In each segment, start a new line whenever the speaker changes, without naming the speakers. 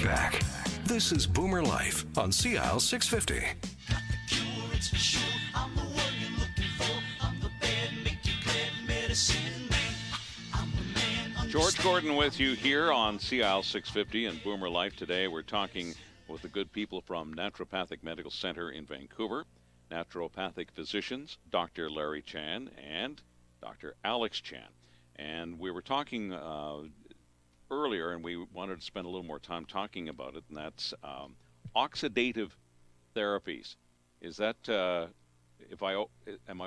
right back. This is Boomer Life on CL650.
George Gordon with you here on CL650 and Boomer Life. Today we're talking with the good people from Naturopathic Medical Center in Vancouver, naturopathic physicians Dr. Larry Chan and Dr. Alex Chan. And we were talking earlier, and we wanted to spend a little more time talking about it, and that's oxidative therapies. Is that, am I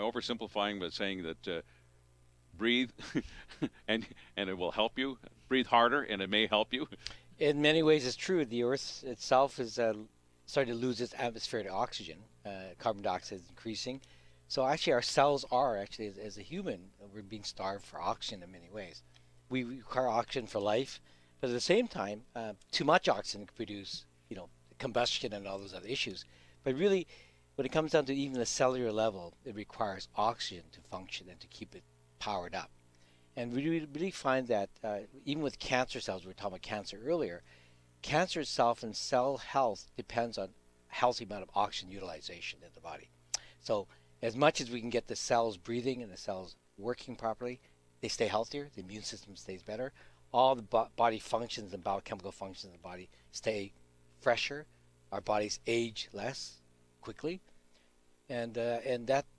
oversimplifying by saying that breathe and it will help you? Breathe harder and it may help you?
In many ways, it's true. The Earth itself is starting to lose its atmospheric oxygen. Carbon dioxide is increasing. So actually, our cells are actually, as a human, we're being starved for oxygen in many ways. We require oxygen for life, but at the same time, too much oxygen can produce, combustion and all those other issues. But really, when it comes down to even the cellular level, it requires oxygen to function and to keep it powered up. And we really find that even with cancer cells, we were talking about cancer earlier, cancer itself and cell health depends on a healthy amount of oxygen utilization in the body. So as much as we can get the cells breathing and the cells working properly, they stay healthier, the immune system stays better, all the body functions and biochemical functions in the body stay fresher, our bodies age less quickly, and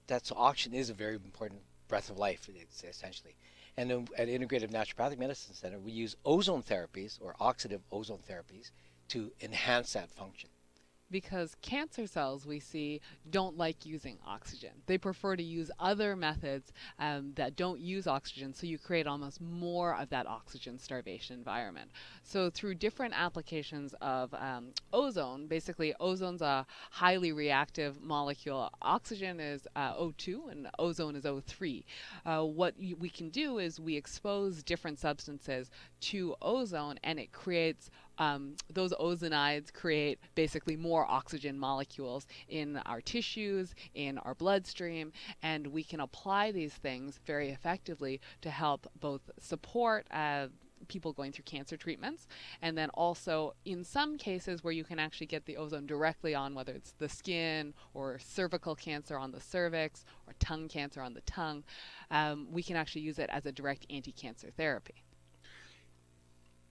that's oxygen is a very important breath of life, essentially. And at Integrative Naturopathic Medicine Center, we use ozone therapies or oxidative ozone therapies to enhance that function.
Because cancer cells, we see, don't like using oxygen. They prefer to use other methods that don't use oxygen, so you create almost more of that oxygen starvation environment. So through different applications of ozone, basically ozone's a highly reactive molecule. Oxygen is O2 and ozone is O3. What we can do is we expose different substances to ozone, and it creates those ozonides create basically more oxygen molecules in our tissues, in our bloodstream, and we can apply these things very effectively to help both support people going through cancer treatments, and then also in some cases where you can actually get the ozone directly on, whether it's the skin or cervical cancer on the cervix or tongue cancer on the tongue, we can actually use it as a direct anti-cancer therapy.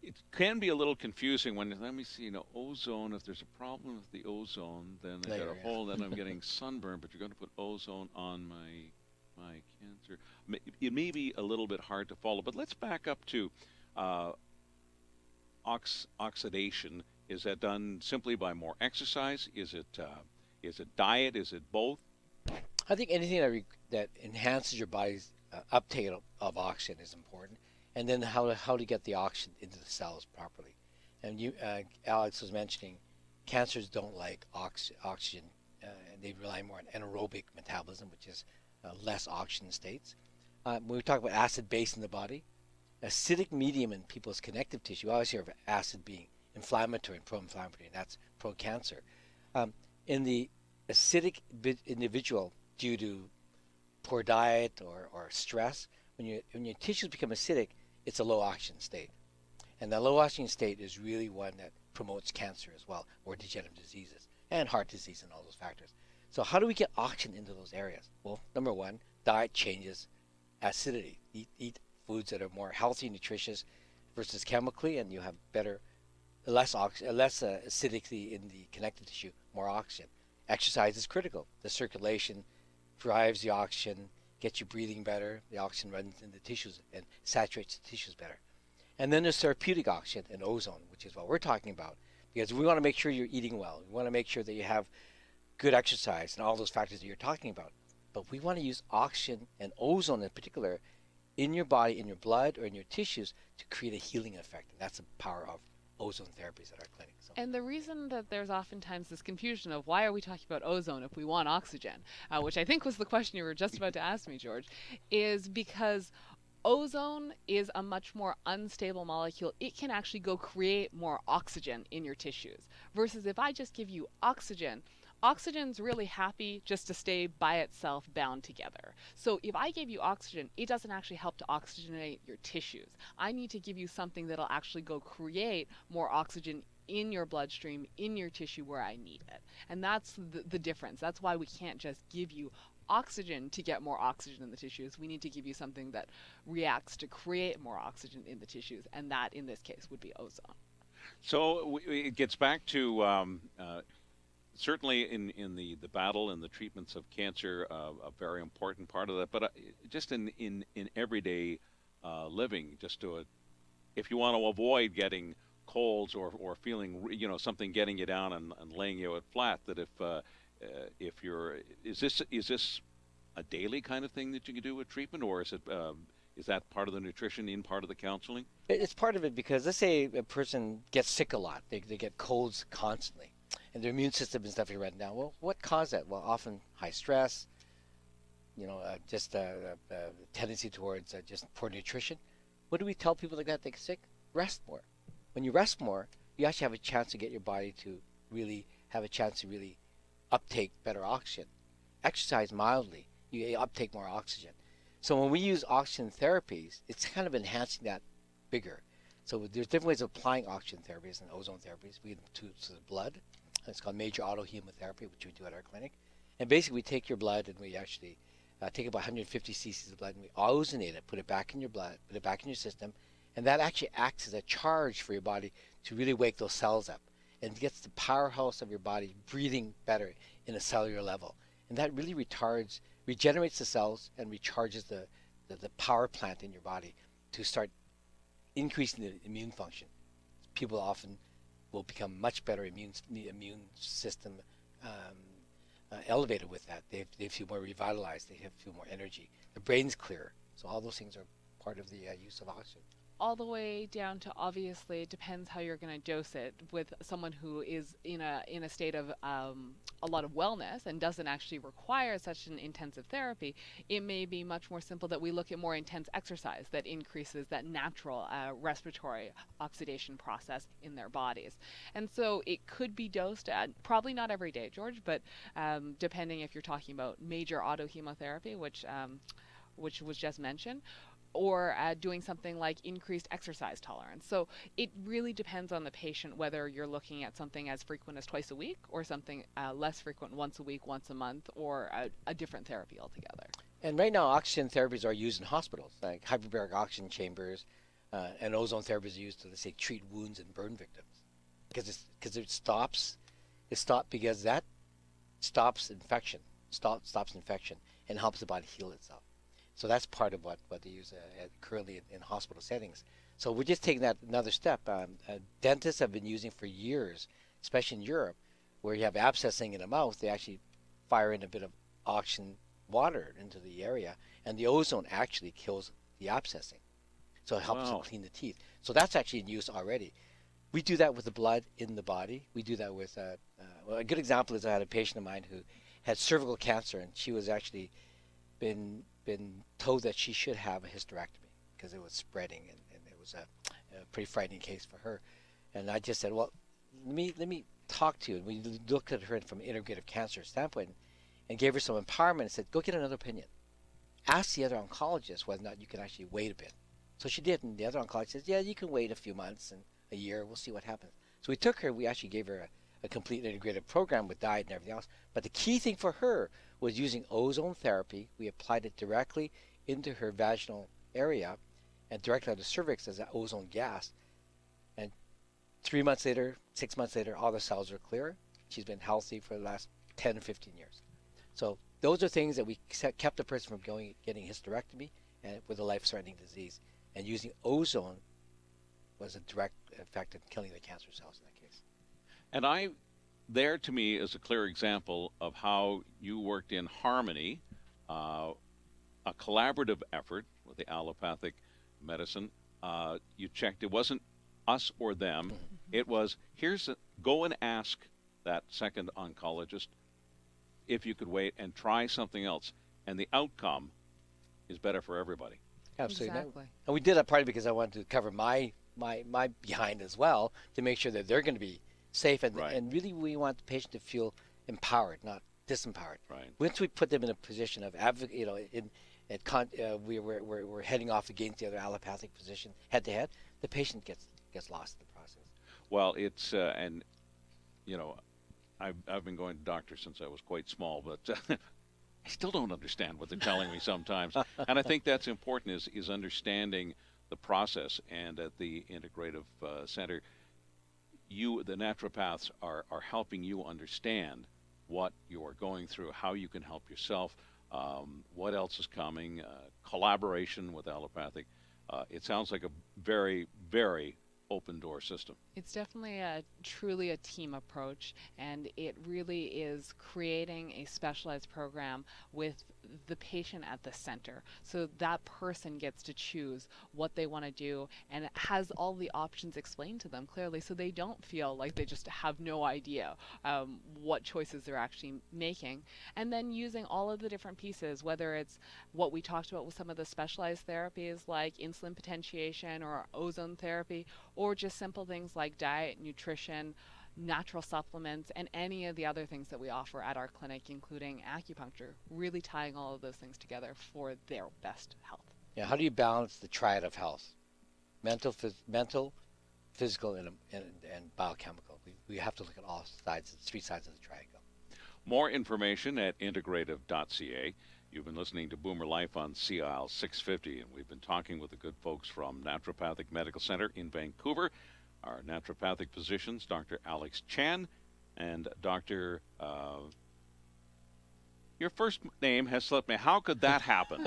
It can be a little confusing when, let me see, ozone, if there's a problem with the ozone, then I got a hole, then I'm getting sunburn, but you're going to put ozone on my cancer. It may be a little bit hard to follow, but let's back up to oxidation. Is that done simply by more exercise? Is it diet? Is it both?
I think anything that enhances your body's uptake of oxygen is important. And then how to get the oxygen into the cells properly. And Alex was mentioning, cancers don't like oxygen. They rely more on anaerobic metabolism, which is less oxygen states. When we talk about acid base in the body, acidic medium in people's connective tissue, I always hear of acid being inflammatory and pro-inflammatory, and that's pro-cancer. In the acidic individual, due to poor diet or stress, when your tissues become acidic, it's a low oxygen state. And that low oxygen state is really one that promotes cancer as well, or degenerative diseases, and heart disease and all those factors. So how do we get oxygen into those areas? Well, number one, diet changes acidity. Eat foods that are more healthy, nutritious versus chemically, and you have less acidity in the connective tissue, more oxygen. Exercise is critical. The circulation drives the oxygen, gets you breathing better, the oxygen runs in the tissues and saturates the tissues better. And then there's therapeutic oxygen and ozone, which is what we're talking about, because we want to make sure you're eating well. We want to make sure that you have good exercise and all those factors that you're talking about. But we want to use oxygen and ozone in particular in your body, in your blood, or in your tissues to create a healing effect. And that's the power of ozone therapies at our clinic. So.
And the reason that there's oftentimes this confusion of why are we talking about ozone if we want oxygen, which I think was the question you were just about to ask me, George, is because ozone is a much more unstable molecule. It can actually go create more oxygen in your tissues. Versus if I just give you oxygen, Oxygen's really happy just to stay by itself bound together. So if I gave you oxygen, it doesn't actually help to oxygenate your tissues. I need to give you something that'll actually go create more oxygen in your bloodstream, in your tissue where I need it. And that's the difference. That's why we can't just give you oxygen to get more oxygen in the tissues. We need to give you something that reacts to create more oxygen in the tissues, and that in this case would be ozone.
So it gets back to certainly in the battle and the treatments of cancer, a very important part of that. But just in everyday living, just to if you want to avoid getting colds or feeling something getting you down and laying you out flat, that if you're is this a daily kind of thing that you can do with treatment, or is that part of the nutrition in part of the counseling?
It's part of it, because let's say a person gets sick a lot. They get colds constantly, and their immune system is definitely run down. Well, what caused that? Well, often high stress, just a tendency towards just poor nutrition. What do we tell people that get sick? Rest more. When you rest more, you actually have a chance to get your body to really have a chance to really uptake better oxygen. Exercise mildly, you uptake more oxygen. So when we use oxygen therapies, it's kind of enhancing that bigger. So there's different ways of applying oxygen therapies and ozone therapies. We do it to the blood. It's called major autohemotherapy, which we do at our clinic. And basically, we take your blood and we actually take about 150 cc's of blood and we ozonate it, put it back in your blood, put it back in your system, and that actually acts as a charge for your body to really wake those cells up and gets the powerhouse of your body breathing better in a cellular level. And that really regenerates the cells and recharges the power plant in your body to start increasing the immune function. People often will become much better immune system elevated with that. They feel more revitalized. They feel more energy. The brain's clearer. So all those things are part of the use of oxygen.
All the way down to, obviously, it depends how you're going to dose it. With someone who is in a state of a lot of wellness and doesn't actually require such an intensive therapy, it may be much more simple that we look at more intense exercise that increases that natural respiratory oxidation process in their bodies. And so it could be dosed at, probably not every day, George, but depending if you're talking about major autohemotherapy, which was just mentioned, or doing something like increased exercise tolerance. So it really depends on the patient whether you're looking at something as frequent as twice a week or something less frequent, once a week, once a month, or a different therapy altogether.
And right now, oxygen therapies are used in hospitals, like hyperbaric oxygen chambers, and ozone therapies are used to, let's say, treat wounds and burn victims. Because it stops because that stops infection and helps the body heal itself. So that's part of what they use currently in hospital settings. So we're just taking that another step. Dentists have been using for years, especially in Europe, where you have abscessing in the mouth. They actually fire in a bit of oxygen water into the area, and the ozone actually kills the abscessing. So it helps to clean the teeth. So that's actually in use already. We do that with the blood in the body. We do that with well, a good example is I had a patient of mine who had cervical cancer, and she was actually been told that she should have a hysterectomy because it was spreading, and it was a pretty frightening case for her. And I just said, well, let me talk to you. And we looked at her from an integrative cancer standpoint and gave her some empowerment and said, go get another opinion. Ask the other oncologist whether or not you can actually wait a bit. So she did, and the other oncologist says, yeah, you can wait a few months and a year. We'll see what happens. So we took her. We actually gave her a complete integrative program with diet and everything else. But the key thing for her was using ozone therapy. We applied it directly into her vaginal area and directly on the cervix as an ozone gas. And 3 months later, 6 months later, all the cells are clear. She's been healthy for the last 10 or 15 years. So those are things that we kept the person from getting hysterectomy and with a life-threatening disease. And using ozone was a direct effect in killing the cancer cells in that case.
And there to me is a clear example of how you worked in harmony, a collaborative effort with the allopathic medicine. You checked, it wasn't us or them. Mm-hmm. It was, go and ask that second oncologist if you could wait and try something else. And the outcome is better for everybody.
Absolutely.
Exactly.
And we did that partly because I wanted to cover my behind as well to make sure that they're going to be safe. And,
right.
And really we want the patient to feel empowered, not disempowered.
Right.
Once we put them in a position of advocate, you know, we're heading off against the other allopathic physician head to head, the patient gets lost in the process.
Well, it's and you know, I've been going to doctors since I was quite small, but I still don't understand what they're telling me sometimes. And I think that's important is understanding the process. And at the Integrative Center, the naturopaths are helping you understand what you are going through, how you can help yourself, what else is coming, collaboration with allopathic. It sounds like a very, very open door system.
It's definitely truly a team approach, and it really is creating a specialized program with the patient at the center. So that person gets to choose what they want to do and has all the options explained to them clearly, so they don't feel like they just have no idea what choices they're actually making. And then using all of the different pieces, whether it's what we talked about with some of the specialized therapies like insulin potentiation or ozone therapy, or just simple things like diet, nutrition, natural supplements, and any of the other things that we offer at our clinic, including acupuncture, really tying all of those things together for their best health.
Yeah, how do you balance the triad of health? Mental, physical, and biochemical. We have to look at all sides, 3 sides of the triangle.
More information at integrative.ca. You've been listening to Boomer Life on CIL 650, and we've been talking with the good folks from Naturopathic Medical Center in Vancouver. Our naturopathic physicians, Dr. Alex Chan and Dr. Your first name has slipped me. How could that happen?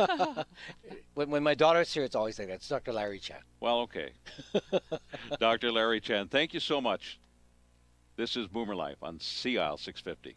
When my daughter's here, it's always like that. It's Dr. Larry Chan.
Well, okay. Dr. Larry Chan, thank you so much. This is Boomer Life on CIL 650.